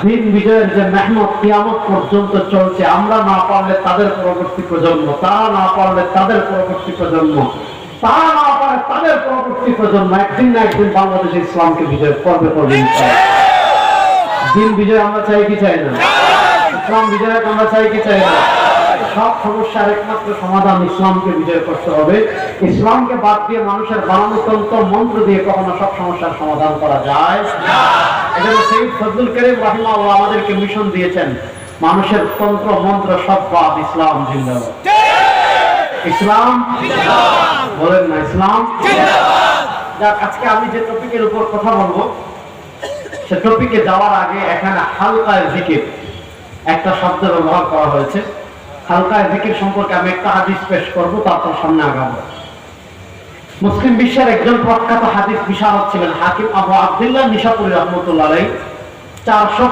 দিন বিজয়ের যে মেহনত কিয়ামত পর্যন্ত চলছে, আমরা না পারলে তাদের পরবর্তী প্রজন্ম, তারা না পারলে তাদের পরবর্তী প্রজন্ম, তারা না পারে তাদের পরবর্তী প্রজন্ম একদিন না একদিন বাংলাদেশে ইসলামকে বিজয় করবে। দিন বিজয় আমরা চাই কি চাই না? ইসলাম বিজয় আমরা চাই কি চাই না? সব সমস্যার একমাত্র সমাধান ইসলামকে বিজয় করতে হবে। ইসলামকে বাদ দিয়ে মানুষের বানানো তন্ত্র মন্ত্র দিয়ে কখনো সব সমস্যার সমাধান করা যায় না। এজন্য সৈয়দ ফজলুল করিম রাহিমাহুল্লাহ আমাদেরকে মিশন দিয়েছেন, মানুষের তন্ত্র মন্ত্র সব বাদ, ইসলাম জিন্দাবাদ। ইসলাম বলেন না, ইসলাম জিন্দাবাদ। আজকে আমি যে টপিকের উপর কথা বলবো, সে টপিকে যাওয়ার আগে এখানে হালকায় জিকির একটা শব্দ ব্যবহার করা হয়েছে। হালকায় জিকির সম্পর্কে আমি একটা হাদিস পেশ করবো, তারপর সামনে আগাবো। মুসলিম বিশ্বের একজন প্রখ্যাত হাদিস বিশারদ ছিলেন হাকিম আবু আব্দুল্লাহ নিশাপুরী রহমতুল্লাহ আলাইহি। 400